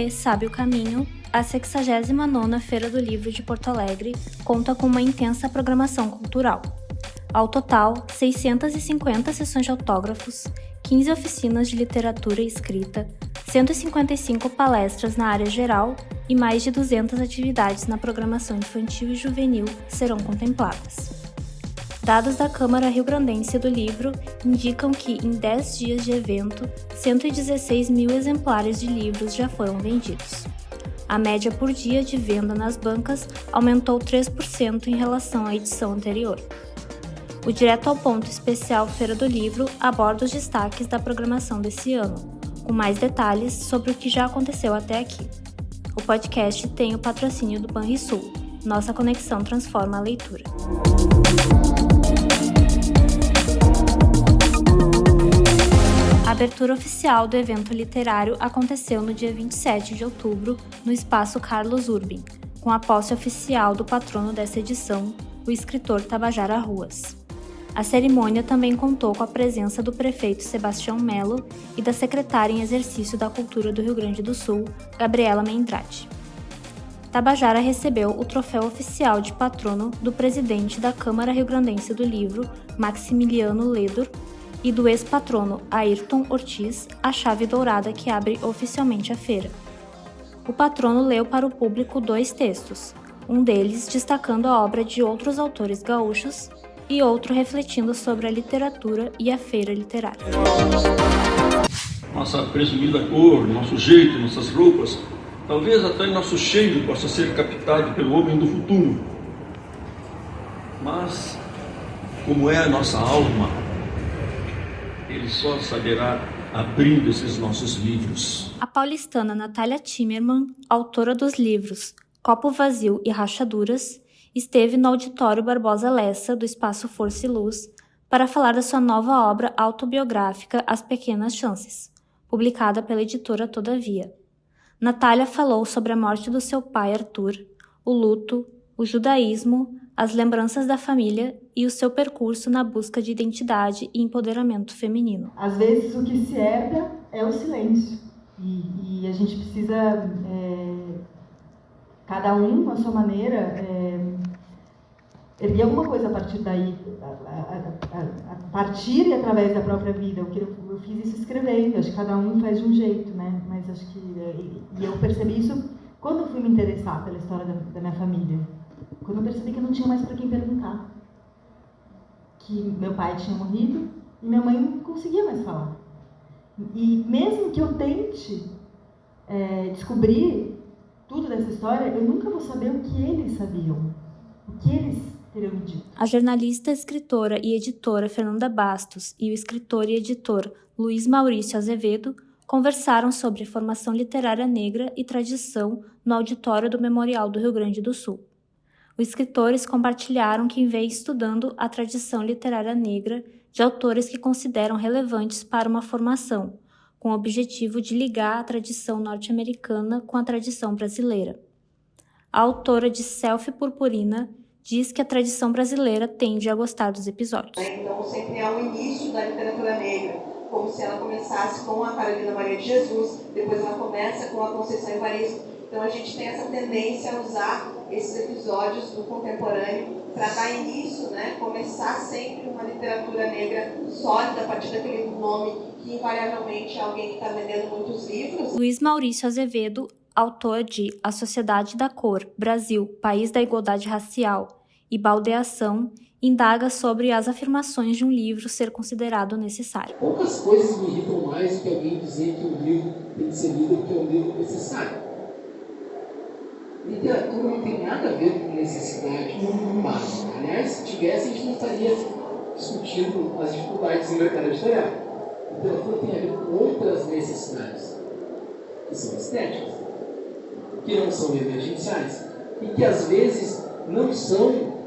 Lê Sabe o Caminho, a 69ª Feira do Livro de Porto Alegre conta com uma intensa programação cultural. Ao total, 650 sessões de autógrafos, 15 oficinas de literatura e escrita, 155 palestras na área geral e mais de 200 atividades na programação infantil e juvenil serão contempladas. Dados da Câmara Rio-Grandense do Livro indicam que, em 10 dias de evento, 116 mil exemplares de livros já foram vendidos. A média por dia de venda nas bancas aumentou 3% em relação à edição anterior. O Direto ao Ponto especial Feira do Livro aborda os destaques da programação desse ano, com mais detalhes sobre o que já aconteceu até aqui. O podcast tem o patrocínio do Banrisul. Nossa conexão transforma a leitura. A abertura oficial do evento literário aconteceu no dia 27 de outubro, no Espaço Carlos Urbim, com a posse oficial do patrono dessa edição, o escritor Tabajara Ruas. A cerimônia também contou com a presença do prefeito Sebastião Melo e da secretária em exercício da Cultura do Rio Grande do Sul, Gabriela Mendrade. Tabajara recebeu o troféu oficial de patrono do presidente da Câmara Rio-Grandense do Livro, Maximiliano Ledor, e do ex-patrono Ayrton Ortiz, a chave dourada que abre oficialmente a feira. O patrono leu para o público 2 textos, um deles destacando a obra de outros autores gaúchos e outro refletindo sobre a literatura e a feira literária. Nossa presumida cor, nosso jeito, nossas roupas, talvez até nosso cheiro possa ser captado pelo homem do futuro. Mas, como é a nossa alma, ele só saberá abrindo esses nossos livros. A paulistana Natália Timmerman, autora dos livros Copo Vazio e Rachaduras, esteve no Auditório Barbosa Lessa, do Espaço Força e Luz, para falar da sua nova obra autobiográfica As Pequenas Chances, publicada pela editora Todavia. Natália falou sobre a morte do seu pai Arthur, o luto, o judaísmo, as lembranças da família e o seu percurso na busca de identidade e empoderamento feminino. Às vezes o que se herda é o silêncio e a gente precisa, cada um à sua maneira, erguer alguma coisa a partir daí, a partir e através da própria vida. O que eu fiz isso escrevendo, acho que cada um faz de um jeito, né? Mas acho que e eu percebi isso quando eu fui me interessar pela história da minha família. Quando eu percebi que eu não tinha mais para quem perguntar. Que meu pai tinha morrido e minha mãe não conseguia mais falar. E mesmo que eu tente descobrir tudo dessa história, eu nunca vou saber o que eles sabiam, o que eles teriam me dito. A jornalista, escritora e editora Fernanda Bastos e o escritor e editor Luiz Maurício Azevedo conversaram sobre formação literária negra e tradição no auditório do Memorial do Rio Grande do Sul. Os escritores compartilharam que vem estudando a tradição literária negra de autores que consideram relevantes para uma formação, com o objetivo de ligar a tradição norte-americana com a tradição brasileira. A autora de Selfie Purpurina diz que a tradição brasileira tende a gostar dos episódios. Então sempre é o início da literatura negra, como se ela começasse com a Carolina Maria de Jesus, depois ela começa com a Conceição Evaristo. Então a gente tem essa tendência a usar esses episódios do contemporâneo para dar início, começar sempre uma literatura negra sólida a partir daquele nome que invariavelmente é alguém que está vendendo muitos livros. Luiz Maurício Azevedo, autor de A Sociedade da Cor, Brasil, País da Igualdade Racial e Baldeação, indaga sobre as afirmações de um livro ser considerado necessário. Poucas coisas me irritam mais do que alguém dizer que um livro tem que ser lido porque é um livro necessário. Literatura não tem nada a ver com necessidade básica. Aliás, se tivesse, a gente não estaria discutindo as dificuldades do mercado editorial. Literatura tem a ver com outras necessidades, que são estéticas, que não são emergenciais e que às vezes não são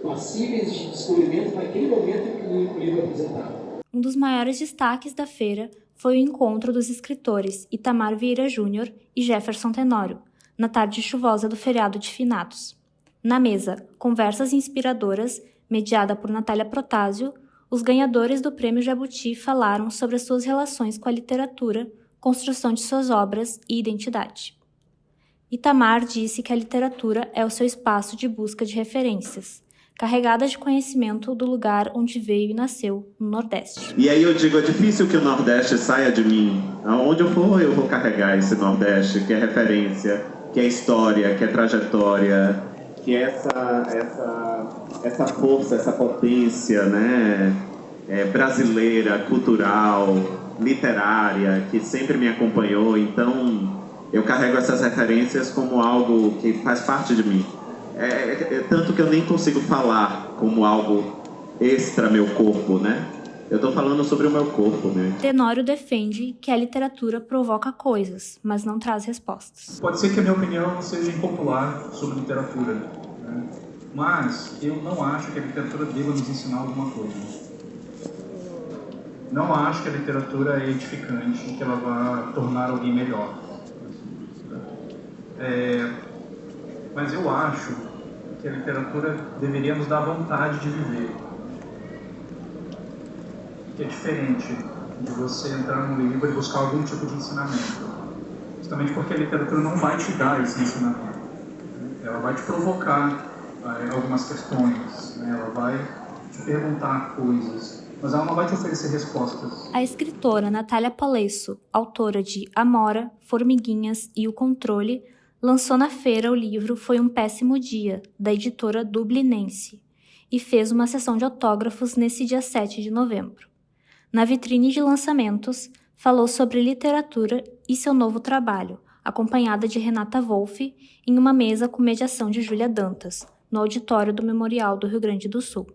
passíveis de descobrimento naquele momento em que o livro é apresentado. Um dos maiores destaques da feira foi o encontro dos escritores Itamar Vieira Júnior e Jefferson Tenório, na tarde chuvosa do feriado de Finados. Na mesa, conversas inspiradoras, mediada por Natália Protásio, os ganhadores do Prêmio Jabuti falaram sobre as suas relações com a literatura, construção de suas obras e identidade. Itamar disse que a literatura é o seu espaço de busca de referências, carregada de conhecimento do lugar onde veio e nasceu, no Nordeste. E aí eu digo, é difícil que o Nordeste saia de mim. Aonde eu for, eu vou carregar esse Nordeste, que é referência, que é história, que é trajetória, que é essa força, essa potência, né, brasileira, cultural, literária, que sempre me acompanhou. Então, eu carrego essas referências como algo que faz parte de mim. Tanto que eu nem consigo falar como algo extra meu corpo, né? Eu estou falando sobre o meu corpo, né? Tenório defende que a literatura provoca coisas, mas não traz respostas. Pode ser que a minha opinião seja impopular sobre literatura, né? Mas eu não acho que a literatura deva nos ensinar alguma coisa. Não acho que a literatura é edificante, que ela vá tornar alguém melhor. Mas eu acho que a literatura deveria nos dar vontade de viver. Que é diferente de você entrar num livro e buscar algum tipo de ensinamento. Justamente porque a literatura não vai te dar esse ensinamento. Ela vai te provocar algumas questões, né? Ela vai te perguntar coisas, mas ela não vai te oferecer respostas. A escritora Natália Palesso, autora de Amora, Formiguinhas e O Controle, lançou na feira o livro Foi um Péssimo Dia, da editora Dublinense, e fez uma sessão de autógrafos nesse dia 7 de novembro. Na vitrine de lançamentos, falou sobre literatura e seu novo trabalho, acompanhada de Renata Wolff, em uma mesa com mediação de Júlia Dantas, no auditório do Memorial do Rio Grande do Sul.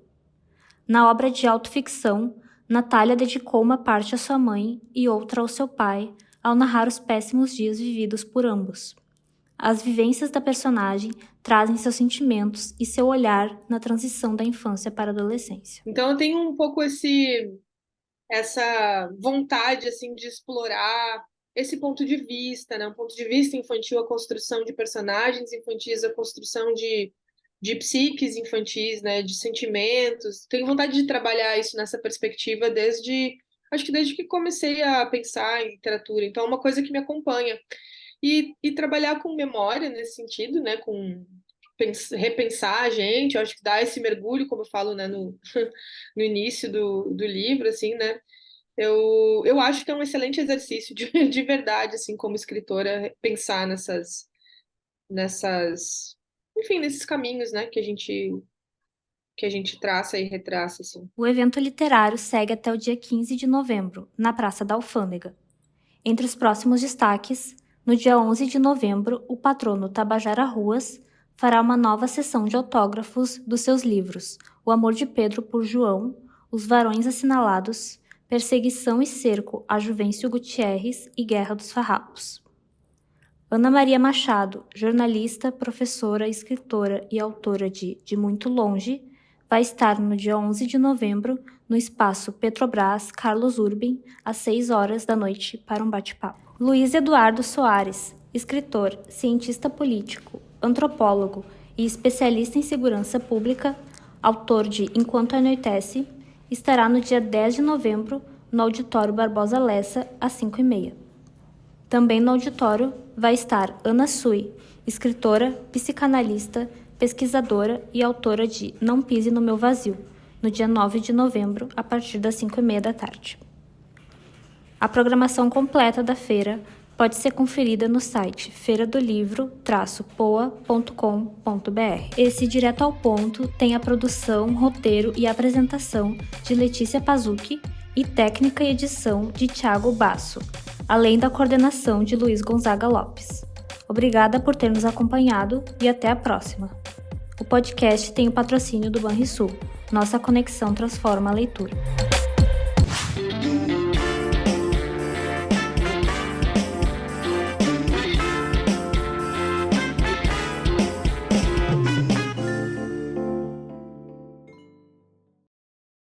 Na obra de autoficção, Natália dedicou uma parte à sua mãe e outra ao seu pai, ao narrar os péssimos dias vividos por ambos. As vivências da personagem trazem seus sentimentos e seu olhar na transição da infância para a adolescência. Então eu tenho um pouco essa vontade assim de explorar esse ponto de vista, né? Um ponto de vista infantil, a construção de personagens infantis, a construção de psiques infantis, né? De sentimentos. Tenho vontade de trabalhar isso nessa perspectiva desde que comecei a pensar em literatura. Então é uma coisa que me acompanha. E trabalhar com memória nesse sentido, né? Com repensar a gente, eu acho que dá esse mergulho, como eu falo, né, no início do livro, assim, né, eu acho que é um excelente exercício de verdade, assim, como escritora, pensar enfim, nesses caminhos, né, que a gente traça e retraça, assim. O evento literário segue até o dia 15 de novembro, na Praça da Alfândega. Entre os próximos destaques, no dia 11 de novembro, o patrono Tabajara Ruas fará uma nova sessão de autógrafos dos seus livros O Amor de Pedro por João, Os Varões Assinalados, Perseguição e Cerco a Juvencio Gutierrez e Guerra dos Farrapos. Ana Maria Machado, jornalista, professora, escritora e autora de Muito Longe, vai estar no dia 11 de novembro no espaço Petrobras Carlos Urbem, às 6 horas da noite, para um bate-papo. Luiz Eduardo Soares, escritor, cientista político, antropólogo e especialista em segurança pública, autor de Enquanto Anoitece, estará no dia 10 de novembro no Auditório Barbosa Lessa, às 5h30. Também no auditório vai estar Ana Sui, escritora, psicanalista, pesquisadora e autora de Não Pise no Meu Vazio, no dia 9 de novembro, a partir das 5h30 da tarde. A programação completa da feira pode ser conferida no site feiradolivro-poa.com.br. Esse Direto ao Ponto tem a produção, roteiro e apresentação de Letícia Pazucchi e técnica e edição de Thiago Basso, além da coordenação de Luiz Gonzaga Lopes. Obrigada por ter nos acompanhado e até a próxima. O podcast tem o patrocínio do Banrisul. Nossa conexão transforma a leitura.